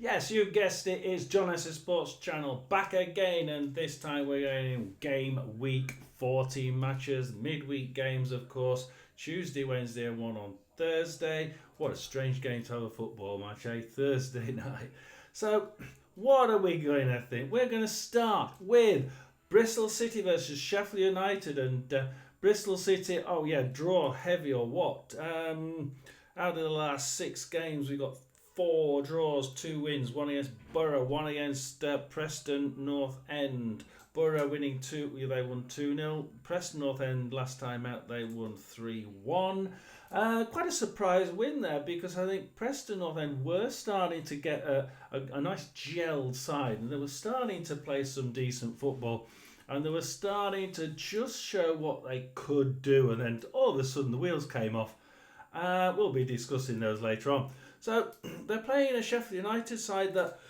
Yes, you guessed it, it's John S. Sports Channel back again, and this time we're going in game week 14 matches, midweek games, of course, Tuesday, Wednesday, and one on Thursday. What a strange game to have a football match, eh? Thursday night. So, what are we going to think? We're going to start with Bristol City versus Sheffield United, and Bristol City, oh yeah, draw heavy or what? Out of the last 6 games, we got 4 draws, 2 wins, one against Borough, one against Preston North End. Borough winning they won 2-0. Preston North End last time out they won 3-1. Quite a surprise win there because I think Preston North End were starting to get a nice gelled side, and they were starting to play some decent football, and they were starting to just show what they could do, and then all of a sudden the wheels came off. We'll be discussing those later on. So they're playing a Sheffield United side that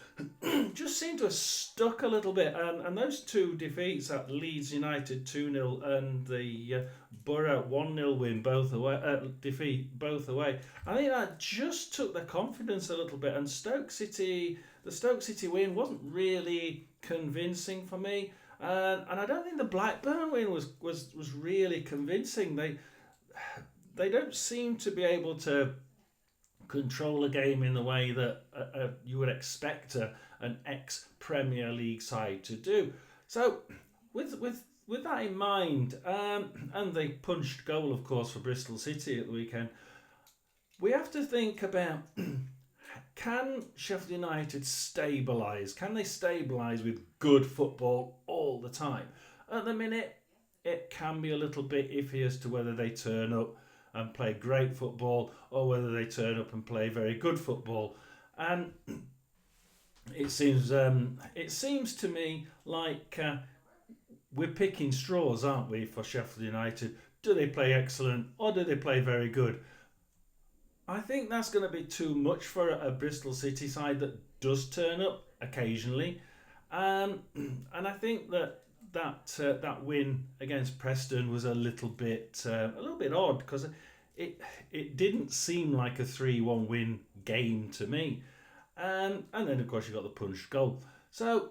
just seemed to have stuck a little bit, and those 2 defeats at Leeds United 2-0 and the Borough 1-0 win both away, defeat both away. I think that just took their confidence a little bit, and the Stoke City win wasn't really convincing for me, and I don't think the Blackburn win was really convincing. They don't seem to be able to control a game in the way that you would expect an ex-Premier League side to do. So, with that in mind, and they punched goal, of course, for Bristol City at the weekend, we have to think about, can Sheffield United stabilise? Can they stabilise with good football all the time? At the minute, it can be a little bit iffy as to whether they turn up and play great football or whether they turn up and play very good football. And it seems to me like we're picking straws, aren't we, for Sheffield United? Do they play excellent or do they play very good? I think that's going to be too much for a Bristol City side that does turn up occasionally, and I think that win against Preston was a little bit odd because it didn't seem like a 3-1 win game to me, and then of course you got the punched goal. So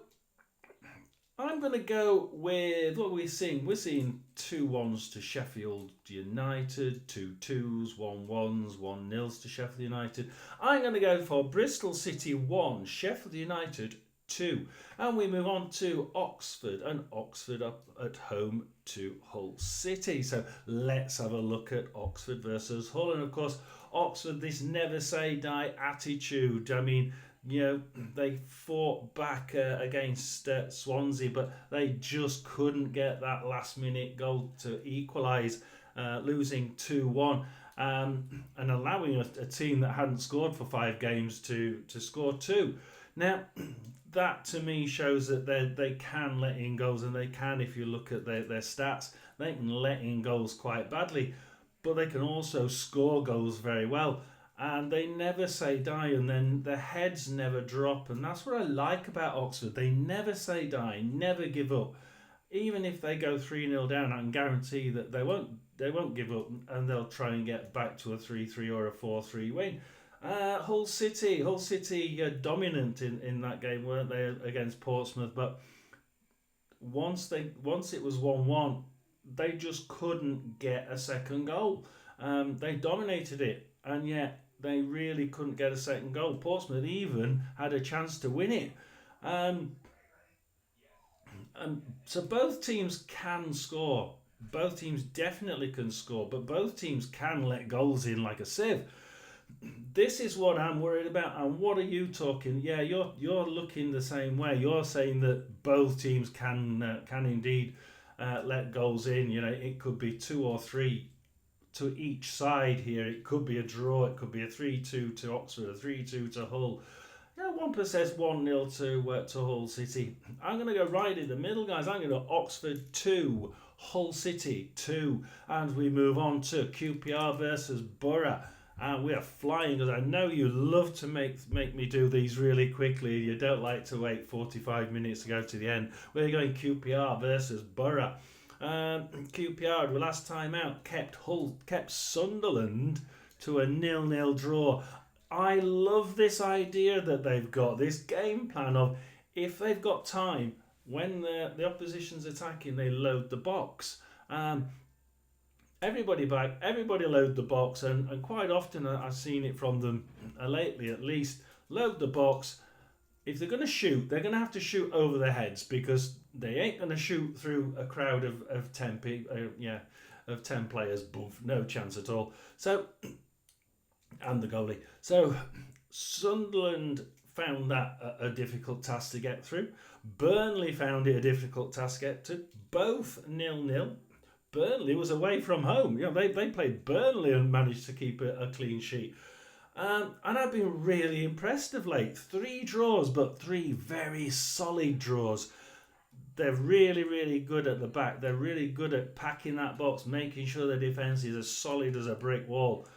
I'm going to go with what we're seeing. We're seeing 2-1s to Sheffield United, 2-2s, 1-1s, 1-0s to Sheffield United. I'm going to go for Bristol City 1, Sheffield United 2. And we move on to Oxford, and Oxford up at home to Hull City. So let's have a look at Oxford versus Hull. And of course, Oxford, this never say die attitude. I mean, they fought back against Swansea, but they just couldn't get that last minute goal to equalise, losing 2-1. And allowing a team that hadn't scored for 5 games to score 2. Now, that to me shows that they can let in goals, and they can, if you look at their stats, they can let in goals quite badly, but they can also score goals very well. And they never say die, and then their heads never drop, and that's what I like about Oxford. They never say die, never give up. Even if they go 3-0 down, I can guarantee that they won't give up, and they'll try and get back to a 3-3 or a 4-3 win. Hull City dominant in that game, weren't they, against Portsmouth? But once it was 1-1, they just couldn't get a second goal. They dominated it, and yet they really couldn't get a second goal. Portsmouth even had a chance to win it. So both teams can score. Both teams definitely can score, but both teams can let goals in like a sieve. This is what I'm worried about. And what are you talking? Yeah, you're looking the same way. You're saying that both teams can indeed let goals in. It could be 2 or 3 to each side here. It could be a draw. It could be a 3-2 to Oxford, a 3-2 to Hull. One says 1-0 to Hull City. I'm going to go right in the middle, guys. I'm going to go Oxford 2, Hull City 2, and we move on to QPR versus Borough. And we are flying, because I know you love to make me do these really quickly. You don't like to wait 45 minutes to go to the end. We're going QPR versus Borough. QPR, the last time out, kept Sunderland to a 0-0 draw. I love this idea that they've got this game plan of, if they've got time, when the opposition's attacking, they load the box. Um, Everybody back, everybody load the box, and quite often I've seen it from them lately at least. Load the box. If they're going to shoot, they're going to have to shoot over their heads, because they ain't going to shoot through a crowd of 10 people. Of 10 players. Boof, no chance at all. So, and the goalie. So, Sunderland found that a difficult task to get through. Burnley found it a difficult task to get to. Both 0-0. Burnley was away from home. They played Burnley and managed to keep a clean sheet. And I've been really impressed of late. 3 draws, but 3 very solid draws. They're really, really good at the back. They're really good at packing that box, making sure the defence is as solid as a brick wall.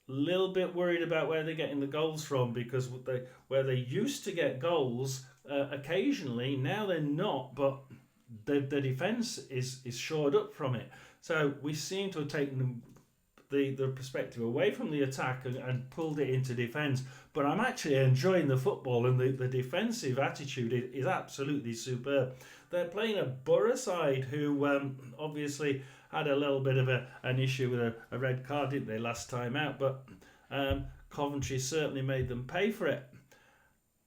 Little bit worried about where they're getting the goals from, because where they used to get goals occasionally, now they're not, but the defence is shored up from it. So we seem to have taken the perspective away from the attack and pulled it into defence. But I'm actually enjoying the football, and the defensive attitude is absolutely superb. They're playing a Borough side who obviously had a little bit of an issue with a red card, didn't they, last time out? But Coventry certainly made them pay for it.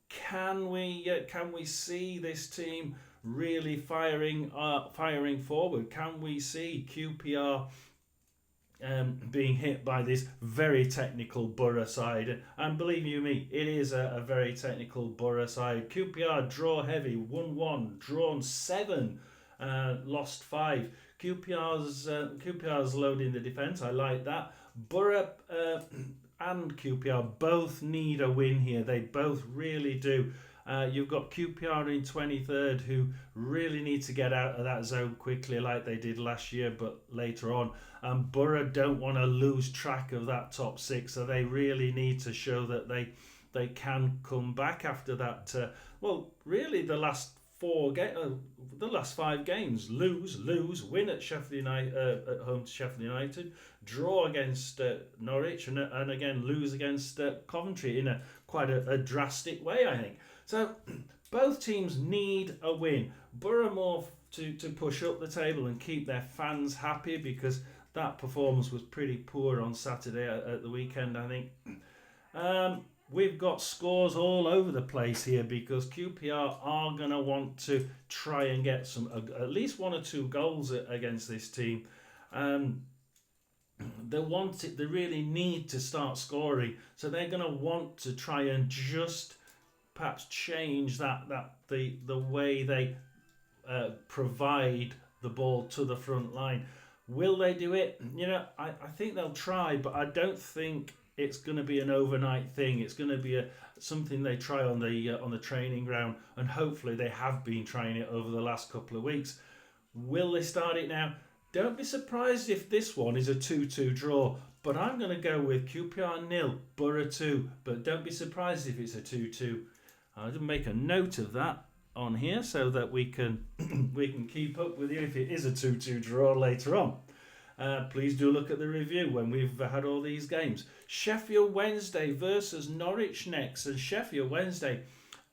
Can we see this team really firing forward? Can we see QPR being hit by this very technical Borough side? And believe you me, it is a very technical Borough side. QPR draw heavy, 1-1, drawn 7, lost 5. QPR's loading the defence. I like that. Borough and QPR both need a win here. They both really do. You've got QPR in 23rd, who really need to get out of that zone quickly, like they did last year, but later on. And Borough don't want to lose track of that top 6, so they really need to show that they can come back after that. Really the last 5 games: lose, win at Sheffield United, at home to Sheffield United, draw against Norwich, and again lose against Coventry in quite a drastic way, I think. So both teams need a win. Borough more to push up the table and keep their fans happy, because that performance was pretty poor on Saturday at the weekend, I think. We've got scores all over the place here, because QPR are going to want to try and get at least 1 or 2 goals against this team. They really need to start scoring, so they're going to want to try and just perhaps change the way they provide the ball to the front line. Will they do it? I think they'll try, but I don't think it's going to be an overnight thing. It's going to be something they try on the training ground, and hopefully they have been trying it over the last couple of weeks. Will they start it now? Don't be surprised if this one is a 2-2 draw, but I'm going to go with QPR 0, Borough 2, but don't be surprised if it's a 2-2. I'll just make a note of that on here so that we can keep up with you if it is a 2-2 draw later on. Please do look at the review when we've had all these games. Sheffield Wednesday versus Norwich next, and Sheffield Wednesday,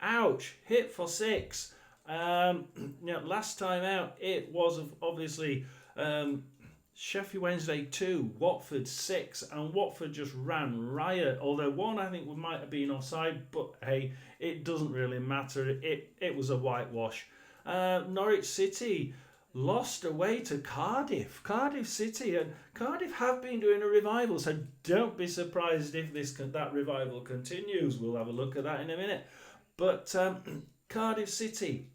ouch, hit for 6. Last time out it was obviously Sheffield Wednesday 2, Watford 6, and Watford just ran riot. Although one I think might have been offside, but hey, it doesn't really matter. It was a whitewash. Norwich City lost away to Cardiff. Cardiff City, and Cardiff have been doing a revival, so don't be surprised if that revival continues. We'll have a look at that in a minute. But Cardiff City,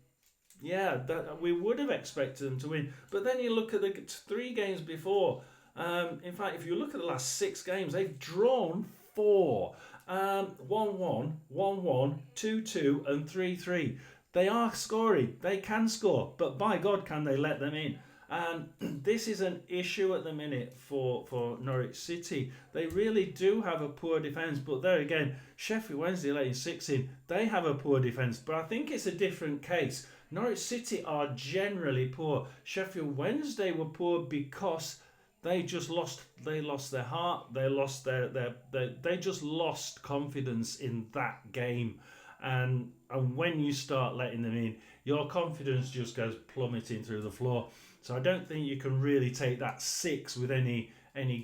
yeah, we would have expected them to win. But then you look at the 3 games before. In fact, if you look at the last 6 games, they've drawn 4. 1-1, 1-1, 2-2 and 3-3. They are scoring. They can score. But by God, can they let them in. And this is an issue at the minute for Norwich City. They really do have a poor defence. But there again, Sheffield Wednesday letting 6 in. They have a poor defence. But I think it's a different case. Norwich City are generally poor. Sheffield Wednesday were poor because they just lost. They lost their heart. They lost they just lost confidence in that game, and when you start letting them in, your confidence just goes plummeting through the floor. So I don't think you can really take that 6 with any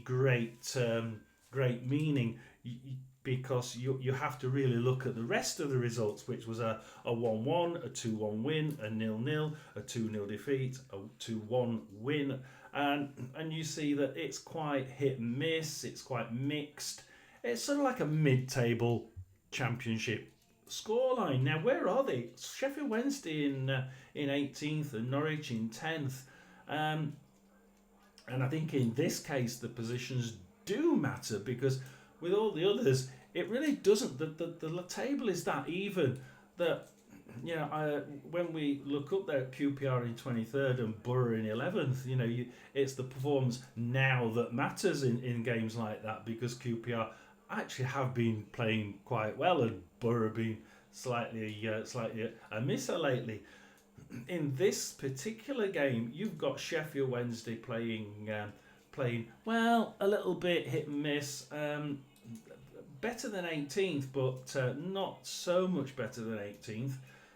great meaning. Because you have to really look at the rest of the results, which was a 1-1, a 2-1 win, a 0-0, a 2-0 defeat, a 2-1 win, and you see that it's quite hit and miss, it's quite mixed. It's sort of like a mid-table championship scoreline. Now, where are they? Sheffield Wednesday in 18th and Norwich in 10th. And I think in this case the positions do matter, because with all the others, it really doesn't. The table is that even that, when we look up there at QPR in 23rd and Borough in 11th, it's the performance now that matters in games like that, because QPR actually have been playing quite well and Borough been slightly a misser lately. In this particular game, you've got Sheffield Wednesday playing well, a little bit hit and miss. Better than 18th, but not so much better than 18th.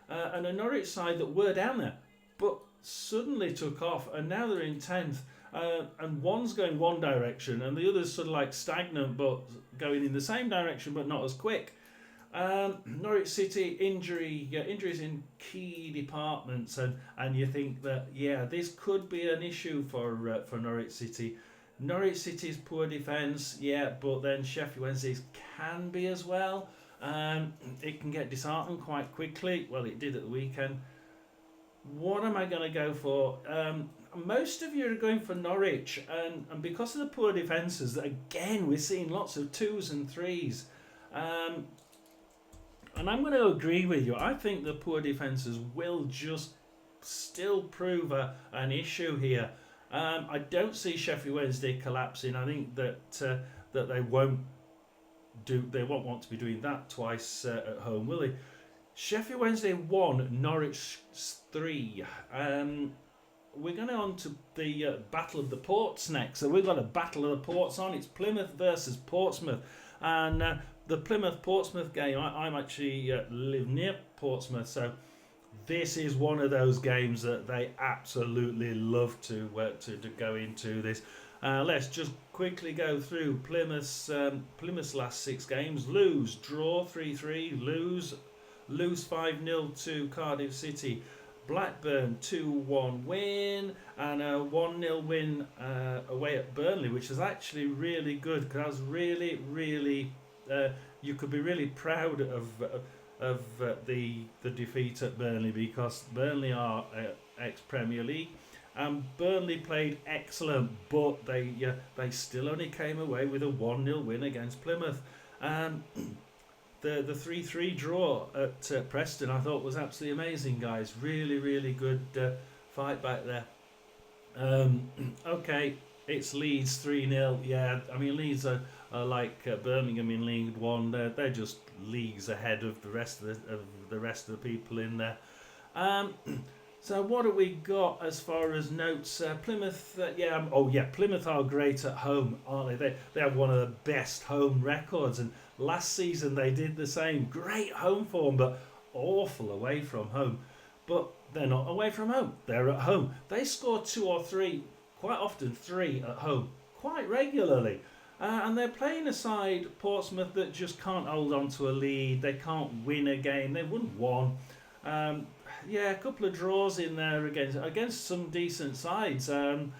And a Norwich side that were down there, but suddenly took off, and now they're in 10th. And one's going one direction, and the other's sort of like stagnant, but going in the same direction, but not as quick. Norwich City injuries in key departments, and you think that this could be an issue for Norwich City. Norwich City's poor defence, but then Sheffield Wednesday's can be as well. It can get disheartened quite quickly. Well, it did at the weekend. What am I going to go for? Most of you are going for Norwich, and because of the poor defences, again, we're seeing lots of 2s and 3s. And I'm going to agree with you. I think the poor defences will just still prove an issue here. I don't see Sheffield Wednesday collapsing. I think that they won't want to be doing that twice at home, will they? Sheffield Wednesday 1, Norwich 3. We're going on to the Battle of the Ports next. So we've got a Battle of the Ports on. It's Plymouth versus Portsmouth, and the Plymouth-Portsmouth game. I'm actually live near Portsmouth, so this is one of those games that they absolutely love to go into this. Let's just quickly go through Plymouth's last 6 games. Lose, draw 3-3, lose 5-0 to Cardiff City. Blackburn 2-1 win, and a 1-0 win away at Burnley, which is actually really good, because I was really you could be really proud of the defeat at Burnley, because Burnley are ex-Premier League, and Burnley played excellent, but they still only came away with a 1-0 win against Plymouth. The 3-3 draw at Preston, I thought, was absolutely amazing, guys. Really good fight back there. Okay, it's Leeds 3-0. Yeah, I mean, Leeds are like Birmingham in League One. They're just leagues ahead of the rest of the people in there. So what have we got as far as notes? Plymouth, Plymouth are great at home, aren't they? They have one of the best home records, and last season they did the same. Great home form, but awful away from home. But they're not away from home, they're at home. They score 2 or 3, quite often 3 at home, quite regularly. And they're playing a side, Portsmouth, that just can't hold on to a lead. They can't win a game. They won 1. A couple of draws in there against some decent sides. And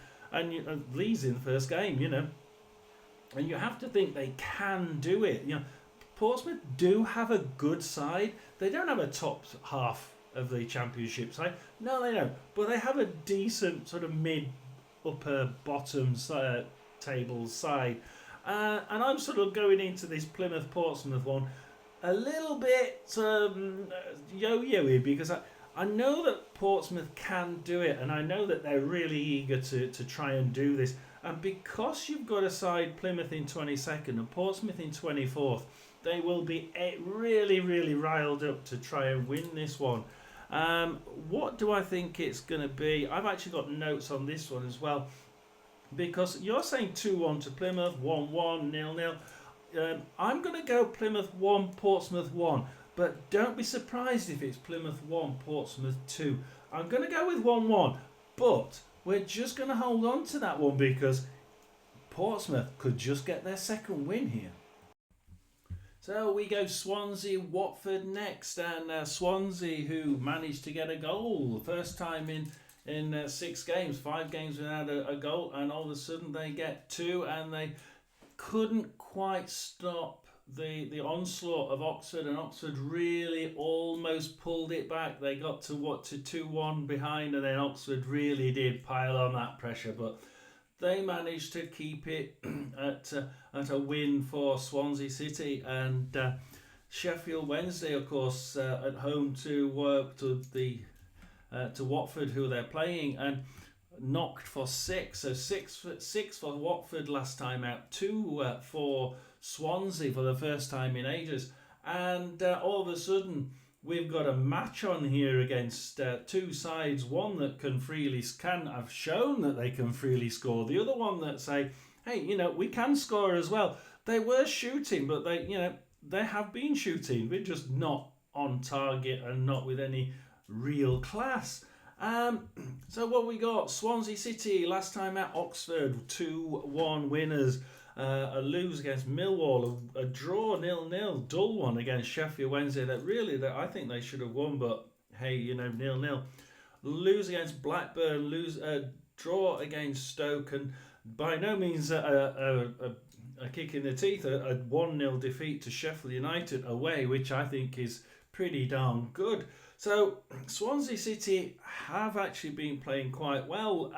Leeds in the first game, And you have to think they can do it. Portsmouth do have a good side. They don't have a top half of the Championship side. No, they don't. But they have a decent sort of mid-upper bottom table side. And I'm sort of going into this Plymouth-Portsmouth one a little bit yo-yo-y, because I know that Portsmouth can do it, and I know that they're really eager to try and do this. And because you've got a side, Plymouth in 22nd and Portsmouth in 24th, they will be really riled up to try and win this one. What do I think it's going to be? I've actually got notes on this one as well. because you're saying 2-1 to Plymouth, 1-1, 0-0. I'm going to go Plymouth 1, Portsmouth 1, but don't be surprised if it's Plymouth 1, Portsmouth 2. I'm going to go with 1-1, but we're just going to hold on to that one because Portsmouth could just get their second win here. So we go Swansea, Watford next, and Swansea, who managed to get a goal, first time in 6 games, 5 games without a goal, and all of a sudden they get 2, and they couldn't quite stop the onslaught of Oxford, and Oxford really almost pulled it back. They got to 2-1 behind, and then Oxford really did pile on that pressure, but they managed to keep it at a win for Swansea City. And Sheffield Wednesday, of course, at home to Watford, who they're playing, and knocked for 6. So 6 for Watford last time out, 2 for Swansea for the first time in ages. And all of a sudden, we've got a match on here against 2 sides. One that can have shown that they can freely score. The other one that say, hey, we can score as well. They were shooting, but they have been shooting. We're just not on target and not with any real class. So what we got? Swansea City last time at Oxford, 2-1 winners. A lose against Millwall, a draw 0-0, dull one against Sheffield Wednesday that I think they should have won, but hey, 0-0. Lose against Blackburn, draw against Stoke, and by no means a kick in the teeth, a 1-0 defeat to Sheffield United away, which I think is pretty darn good. So Swansea City have actually been playing quite well,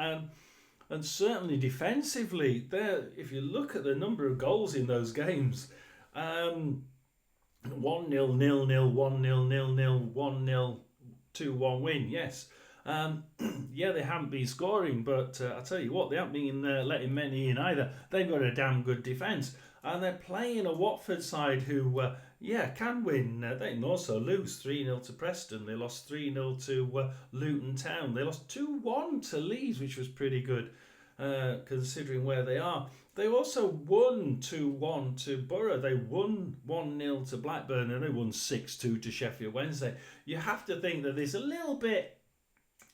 and certainly defensively, if you look at the number of goals in those games, 1-0, 0-0, 1-0, 0-0, 1-0, 2-1 win, yes. Yeah, they haven't been scoring, but I tell you what, they haven't been letting many in either. They've got a damn good defence, and they're playing a Watford side who, can win. They can also lose 3-0 to Preston. They lost 3-0 to Luton Town. They lost 2-1 to Leeds, which was pretty good considering where they are. They also won 2-1 to Borough. They won 1-0 to Blackburn, and they won 6-2 to Sheffield Wednesday. You have to think that there's a little bit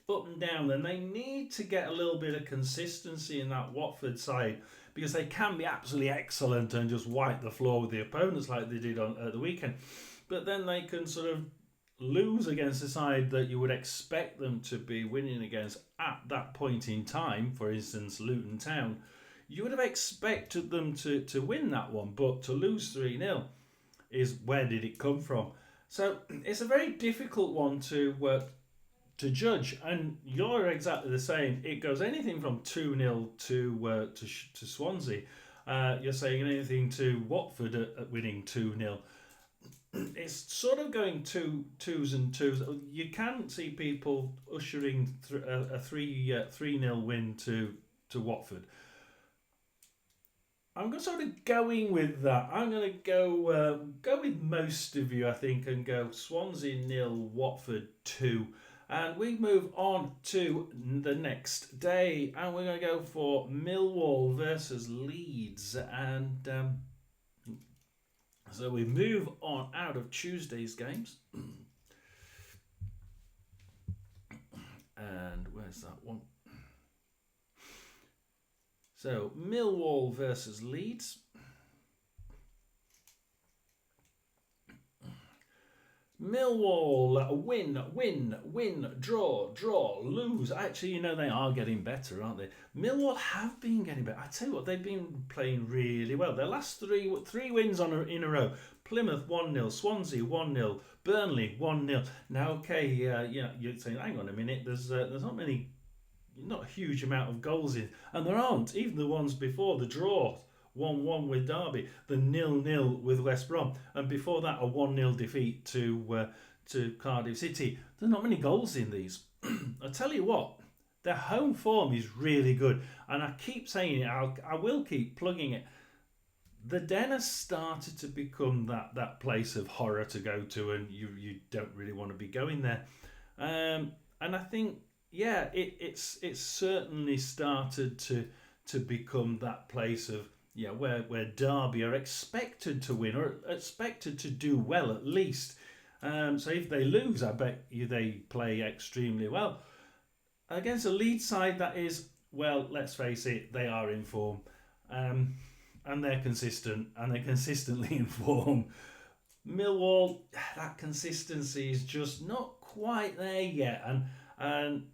up and down, and they need to get a little bit of consistency in that Watford side, because they can be absolutely excellent and just wipe the floor with the opponents like they did at the weekend. But then they can sort of lose against a side that you would expect them to be winning against at that point in time. For instance, Luton Town. You would have expected them to win that one, but to lose 3-0 is where did it come from? So it's a very difficult one to judge, and you're exactly the same. It goes anything from 2-0 to Swansea. You're saying anything to Watford at winning 2-0. It's sort of going twos and twos. You can see people ushering a 3-0 win to Watford. I'm sort of going with that. I'm going to go with most of you, I think, and go Swansea 0, Watford 2. And we move on to the next day, and we're going to go for Millwall versus Leeds. And so we move on out of Tuesday's games. And where's that one? So Millwall versus Leeds. Millwall win, draw, lose. Actually, they are getting better, aren't they? Millwall have been getting better. I tell you what, they've been playing really well. Their last three wins in a row. Plymouth 1-0, Swansea 1-0, Burnley 1-0. Now, okay, you're saying, hang on a minute. There's not a huge amount of goals in, and there aren't. Even the ones before the draw. 1-1 with Derby, the 0-0 with West Brom, and before that a 1-0 defeat to Cardiff City. There's not many goals in these. I tell you what, their home form is really good, and I keep saying it. I will keep plugging it. The Den has started to become that place of horror to go to, and you don't really want to be going there. And I think, it's certainly started to become that place of where Derby are expected to win or expected to do well at least. So if they lose, I bet you they play extremely well against a Leeds side that is, well, let's face it, they are in form, and they're consistent and they're consistently in form. Millwall, that consistency is just not quite there yet, and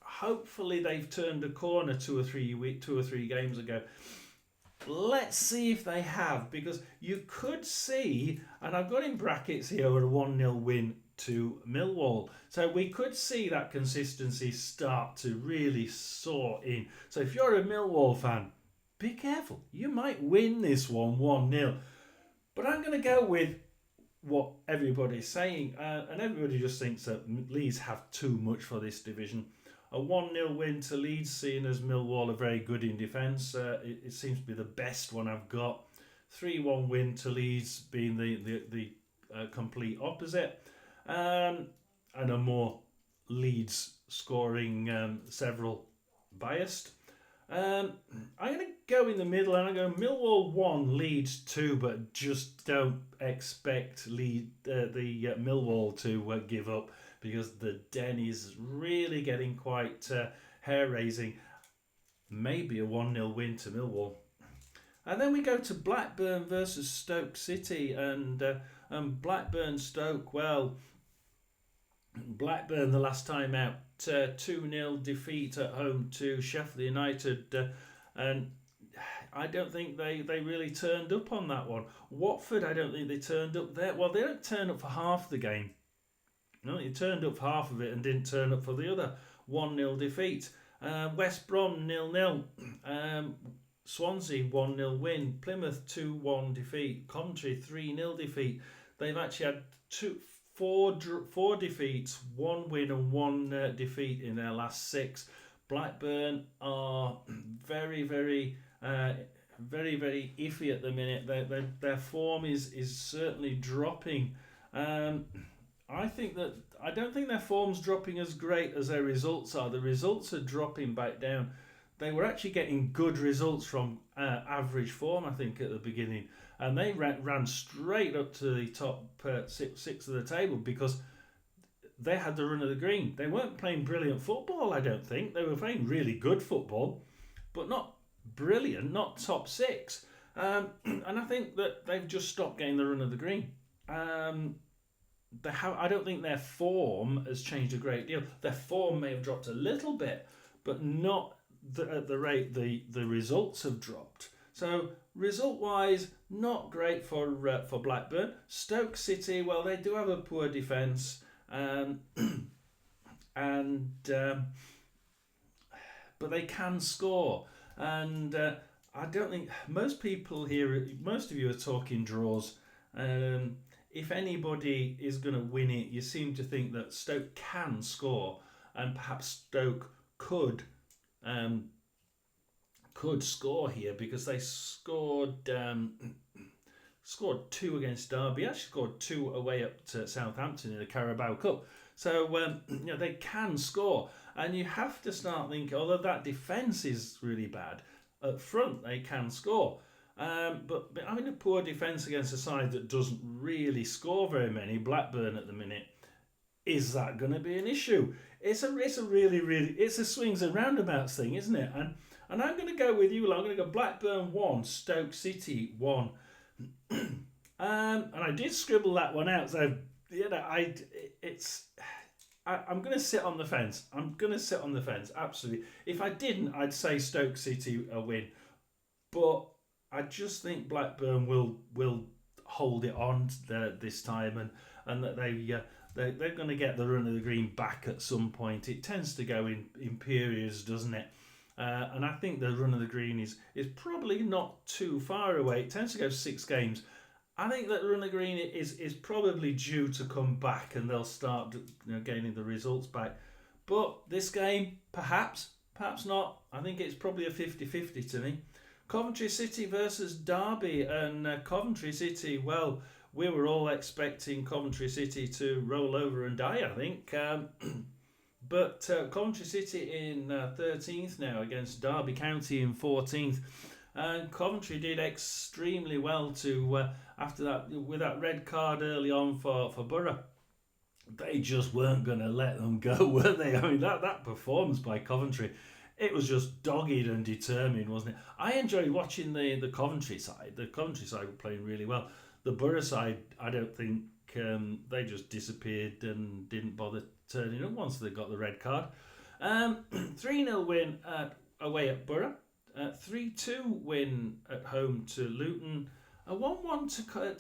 hopefully they've turned a corner two or three games ago. Let's see if they have, because you could see, and I've got in brackets here, a 1-0 win to Millwall. So we could see that consistency start to really soar in. So if you're a Millwall fan, be careful. You might win this one 1-0. But I'm going to go with what everybody's saying, and everybody just thinks that Leeds have too much for this division. A 1-0 win to Leeds, seeing as Millwall are very good in defence. It seems to be the best one I've got. 3-1 win to Leeds being the complete opposite. And a more Leeds scoring several biased. I'm going to go in the middle, and I go Millwall 1, Leeds 2, but just don't expect the Millwall to give up, because the den is really getting quite hair-raising. Maybe a 1-0 win to Millwall. And then we go to Blackburn versus Stoke City, and Blackburn-Stoke, well, Blackburn the last time out, 2-0 defeat at home to Sheffield United, and I don't think they really turned up on that one. Watford, I don't think they turned up there. Well, they don't turn up for half the game. No, they turned up for half of it and didn't turn up for the other. 1-0 defeat. West Brom 0-0. Swansea 1-0 win. Plymouth 2-1 defeat. Coventry 3-0 defeat. They've actually had four defeats, 1 win and 1 defeat in their last 6. Blackburn are very, very, very, very iffy at the minute. Their form is certainly dropping. I don't think their form's dropping as great as their results are. The results are dropping back down. They were actually getting good results from average form, I think, at the beginning. And they ran straight up to the top six of the table because they had the run of the green. They weren't playing brilliant football, I don't think. They were playing really good football, but not brilliant, not top 6. And I think that they've just stopped getting the run of the green. I don't think their form has changed a great deal. Their form may have dropped a little bit, but not at the rate the results have dropped. So result-wise, not great for Blackburn. Stoke City, well, they do have a poor defence, but they can score. And I don't think most people here, most of you are talking draws. If anybody is going to win it, you seem to think that Stoke can score, and perhaps Stoke could score here, because they scored 2 against Derby. Actually scored 2 away up to Southampton in the Carabao Cup. So they can score, and you have to start thinking, although that defence is really bad, up front they can score. But having a poor defence against a side that doesn't really score very many, Blackburn at the minute, is that going to be an issue? It's a swings and roundabouts thing, isn't it? And I'm going to go with you. I'm going to go Blackburn 1, Stoke City 1. And I did scribble that one out. So I'm going to sit on the fence. Absolutely. If I didn't, I'd say Stoke City a win. But I just think Blackburn will hold it on this time, and that they're going to get the run of the green back at some point. It tends to go in periods, doesn't it? And I think the run of the green is probably not too far away. It tends to go 6 games. I think that the run of the green is probably due to come back, and they'll start gaining the results back. But this game, perhaps not. I think it's probably a 50-50 to me. Coventry City versus Derby, and Coventry City, well, we were all expecting Coventry City to roll over and die, I think. But Coventry City in 13th now against Derby County in 14th. And Coventry did extremely well to after that with that red card early on for Borough. They just weren't going to let them go, were they? I mean, that performance by Coventry, it was just dogged and determined, wasn't it? I enjoyed watching the Coventry side. The Coventry side were playing really well. The Borough side, I don't think they just disappeared and didn't bother turning up once they got the red card. 3-0 win away at Borough. 3-2 win at home to Luton. A 1-1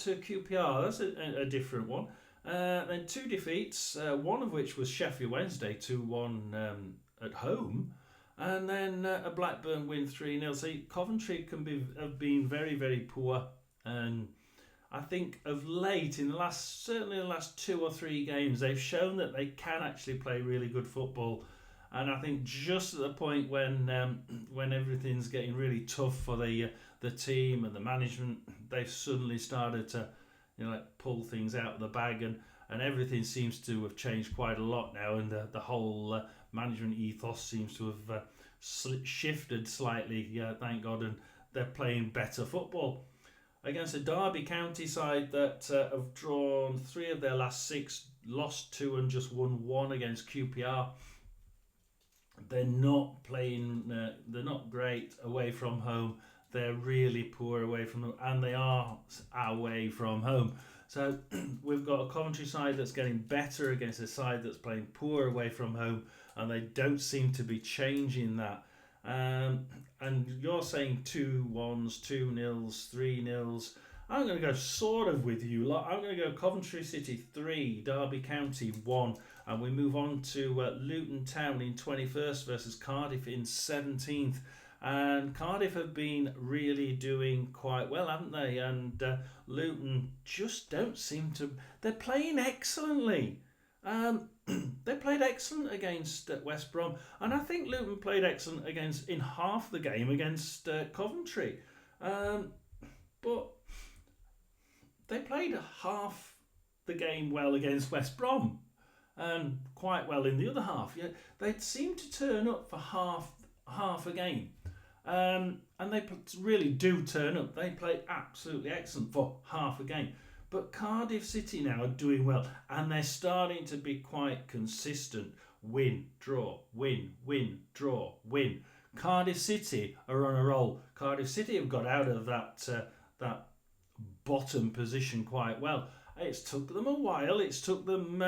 to QPR. That's a different one. Then 2 defeats, one of which was Sheffield Wednesday 2-1 at home, and then a Blackburn win 3-0. So Coventry have been very, very poor, and I think of late certainly the last 2 or 3 games, they've shown that they can actually play really good football. And I think just at the point when everything's getting really tough for the team and the management, they've suddenly started to pull things out of the bag, and everything seems to have changed quite a lot now, and the whole management ethos seems to have shifted slightly, thank God, and they're playing better football. Against a Derby County side that have drawn 3 of their last 6, lost 2 and just won 1 against QPR. They're not playing, they're not great away from home. They're really poor away from home, and they are away from home. So we've got a Coventry side that's getting better against a side that's playing poor away from home, and they don't seem to be changing that. And you're saying 2-1s, 2-0s, 3-0s. I'm going to go sort of with you. I'm going to go Coventry City 3, Derby County 1, and we move on to Luton Town in 21st versus Cardiff in 17th. And Cardiff have been really doing quite well, haven't they? And Luton just don't seem to... They're playing excellently. They played excellent against West Brom. And I think Luton played excellent in half the game against Coventry. But they played half the game well against West Brom. And quite well in the other half. Yeah, they seem to turn up for half a game. And they really do turn up. They play absolutely excellent for half a game. But Cardiff City now are doing well, and they're starting to be quite consistent. Win, draw, win, win, draw, win. Cardiff City are on a roll. Cardiff City have got out of that bottom position quite well. It's took them a while. It's took them.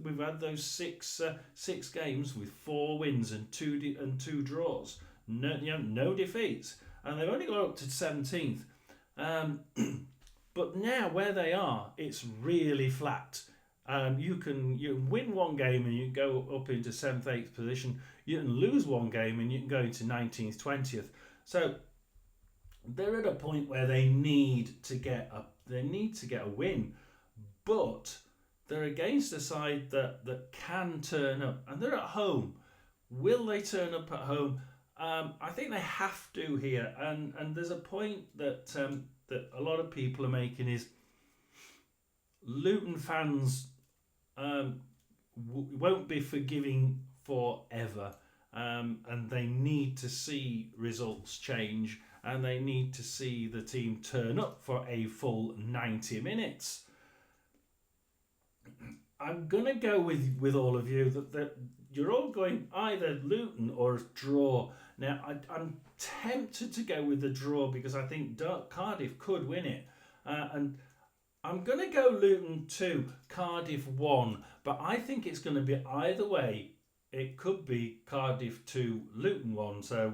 We've had those six games with 4 wins and two draws. No defeats, and they've only got up to 17th. But now where they are, it's really flat. You can win one game and you can go up into 7th, 8th position. You can lose one game and you can go into 19th, 20th. So they're at a point where they need to get a win, but they're against a side that can turn up, and they're at home. Will they turn up at home? I think they have to here, and there's a point that a lot of people are making is Luton fans won't be forgiving forever, and they need to see results change, and they need to see the team turn up for a full 90 minutes. I'm going to go with all of you that you're all going either Luton or a draw. Now, I'm tempted to go with the draw because I think Cardiff could win it. And I'm going to go Luton 2, Cardiff 1. But I think it's going to be either way. It could be Cardiff 2, Luton 1. So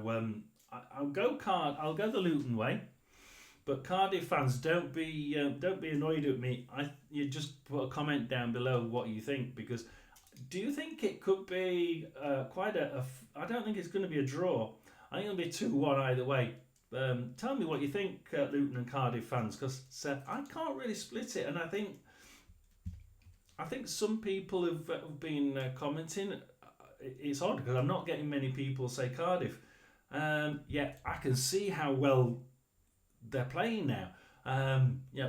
I'll go the Luton way. But Cardiff fans, don't be annoyed at me. You just put a comment down below what you think, because do you think it could be quite a... I don't think it's going to be a draw. I think it'll be 2-1 either way. Tell me what you think, Luton and Cardiff fans, because I can't really split it, and I think some people have been commenting. It's odd because I'm not getting many people say Cardiff. Yet I can see how well they're playing now.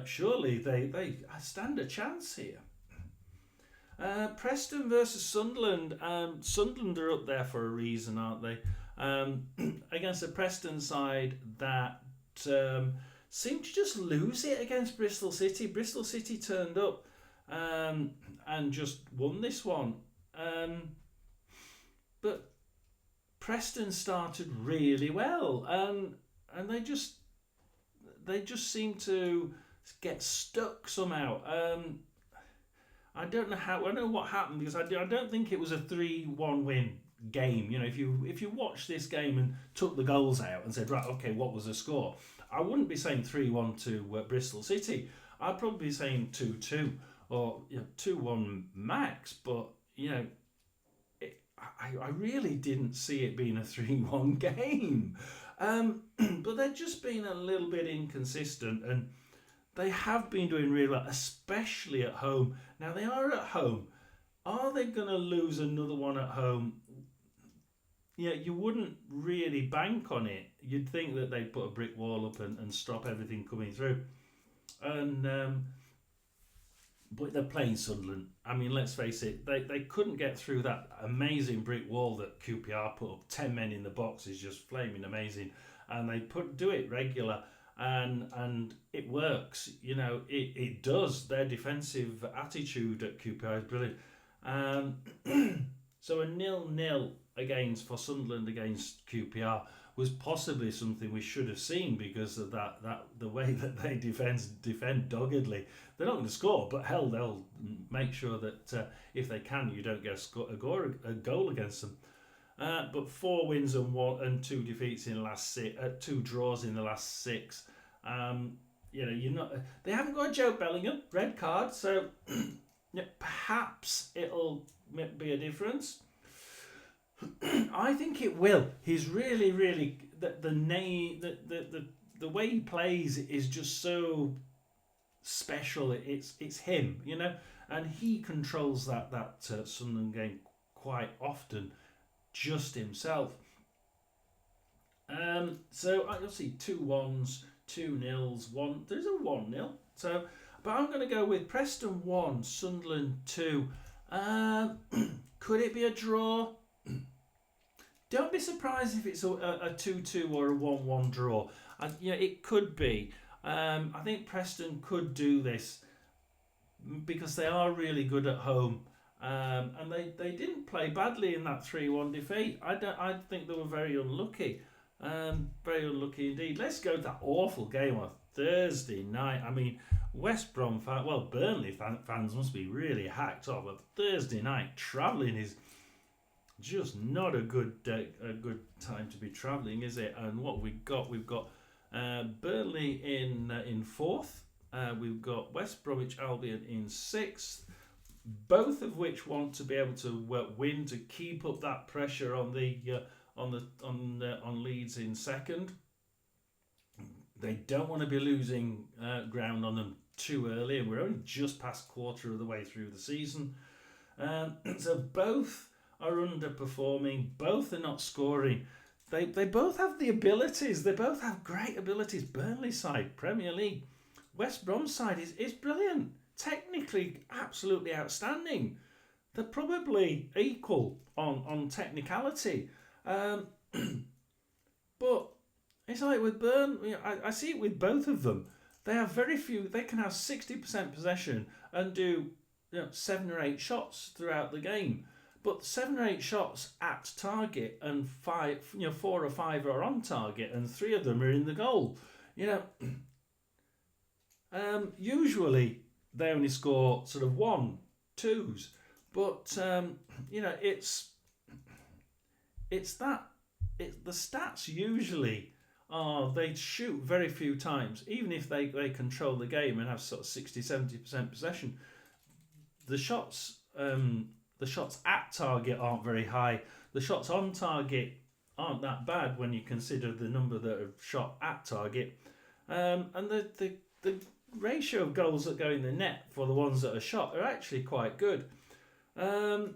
Surely they stand a chance here. Preston versus Sunderland. Sunderland are up there for a reason, aren't they? Against a Preston side that seemed to just lose it against Bristol City. Bristol City turned up and just won this one. But Preston started really well, and they just seem to get stuck somehow. I don't know how. I don't know what happened, because I don't think it was a 3-1 win game. You know, if you watch this game and took the goals out and said, right, okay, what was the score? I wouldn't be saying 3-1 to Bristol City. I'd probably be saying 2-2 or 2-1 max. But you know, I really didn't see it being a 3-1 game. But they've just been a little bit inconsistent, and they have been doing really well, especially at home. Now, they are at home. Are they going to lose another one at home? Yeah, you wouldn't really bank on it. You'd think that they'd put a brick wall up and stop everything coming through. But they're playing Sunderland. I mean, let's face it, they couldn't get through that amazing brick wall that QPR put up. 10 men in the box is just flaming amazing. And they do it regular. And it works, you know, it does. Their defensive attitude at QPR is brilliant. So a 0-0 for Sunderland against QPR was possibly something we should have seen, because of that the way that they defend doggedly. They're not going to score, but hell, they'll make sure that if they can, you don't get a goal against them. But 4 wins and 2 defeats in the last 6, 2 draws in the last 6. You know, you're not. They haven't got Joe Bellingham, red card, so yeah, perhaps it'll be a difference. I think it will. He's really the way he plays is just so special. It's him, you know, and he controls that Sunderland game quite often, just himself. So you'll see 2 1s, 2 0s, 1. There's a 1-0. So, but I'm going to go with Preston 1, Sunderland 2. Could it be a draw? Don't be surprised if it's a 2-2 or a 1-1 draw. It could be. I think Preston could do this because they are really good at home. And they didn't play badly in that 3-1 defeat. I think they were very unlucky. Very unlucky indeed. Let's go to that awful game on Thursday night. I mean, West Brom Burnley fans must be really hacked off. A Thursday night travelling is just not a good time to be travelling, is it? And what we've got Burnley in 4th. We've got West Bromwich Albion in 6th. Both of which want to be able to win to keep up that pressure on Leeds in 2nd. They don't want to be losing ground on them too early, and we're only just past quarter of the way through the season. So both are underperforming. Both are not scoring. They both have the abilities. They both have great abilities. Burnley side, Premier League. West Brom side is brilliant. Technically, absolutely outstanding. They're probably equal on technicality. But it's like with Burnley, I see it with both of them. They have very few. They can have 60% possession and do 7 or 8 shots throughout the game. But 7 or 8 shots at target, and 4 or 5 are on target, and 3 of them are in the goal. Usually they only score sort of 1, 2s, but the stats usually are they shoot very few times, even if they control the game and have sort of 60-70% possession. The shots at target aren't very high. The shots on target aren't that bad when you consider the number that are shot at target, and the ratio of goals that go in the net for the ones that are shot are actually quite good. But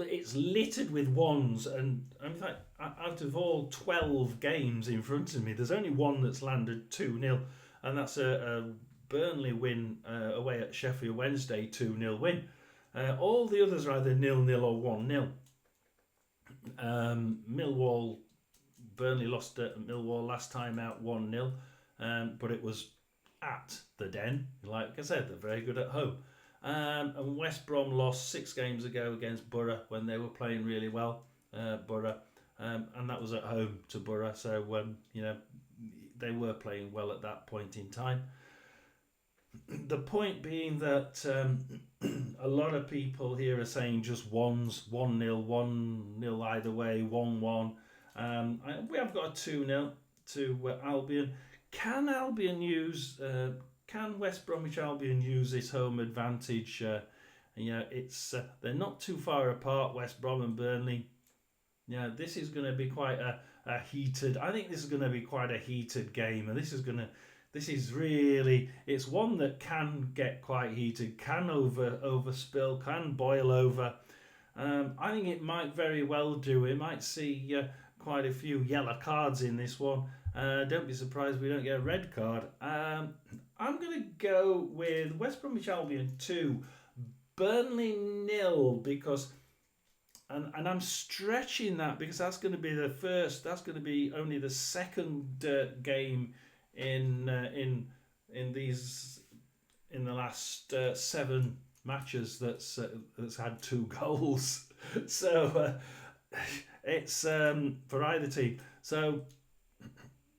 it's littered with 1s, and in fact, out of all 12 games in front of me, there's only one that's landed 2-0, and that's a Burnley win away at Sheffield Wednesday, 2-0 win. All the others are either 0-0 or 1-0. Burnley lost at Millwall last time out 1-0, but it was at the Den. Like I said, they're very good at home. And West Brom lost 6 games ago against Borough when they were playing really well, Borough, and that was at home to Borough. So they were playing well at that point in time. The point being that a lot of people here are saying just ones, 1-0, 1-0 either way, 1-1. We have got a 2-0 to Albion. Can West Bromwich Albion use this home advantage? It's they're not too far apart, West Brom and Burnley. Yeah, this is going to be quite a heated. I think this is going to be quite a heated game, and this is really, it's one that can get quite heated, can overspill, can boil over. I think it might very well do. We might see quite a few yellow cards in this one. Don't be surprised we don't get a red card. I'm going to go with West Bromwich Albion 2, Burnley 0, because, and I'm stretching that because that's going to be only the second game in the last 7 matches that's had 2 goals. So it's for either team. So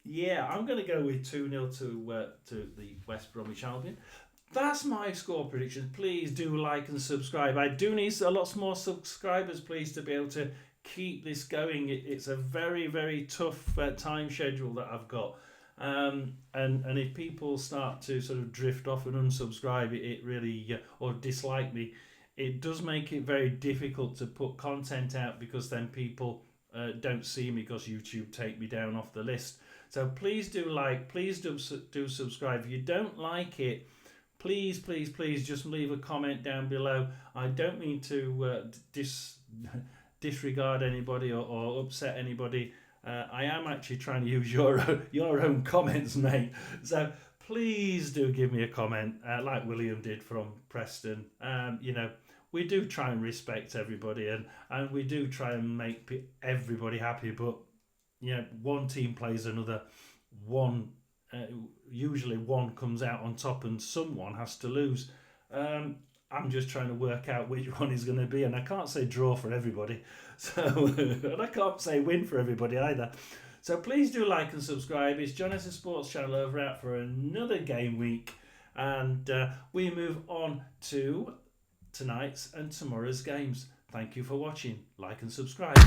yeah, I'm going to go with 2-0 to the West Bromwich Albion. That's my score prediction. Please do like and subscribe. I do need a lot more subscribers, please, to be able to keep this going. It's a very, very tough time schedule that I've got. And if people start to sort of drift off and unsubscribe, it really or dislike me, it does make it very difficult to put content out, because then people don't see me because YouTube take me down off the list. So please do like, please do subscribe. If you don't like it, please just leave a comment down below. I don't mean to disregard anybody or upset anybody. I am actually trying to use your own comments, mate. So please do give me a comment, like William did from Preston. We do try and respect everybody, and we do try and make everybody happy. But one team plays another. Usually one comes out on top, and someone has to lose. I'm just trying to work out which one is going to be, and I can't say draw for everybody, so and I can't say win for everybody either. So please do like and subscribe. It's John S. Sports Channel over out for another game week, and we move on to tonight's and tomorrow's games. Thank you for watching. Like and subscribe.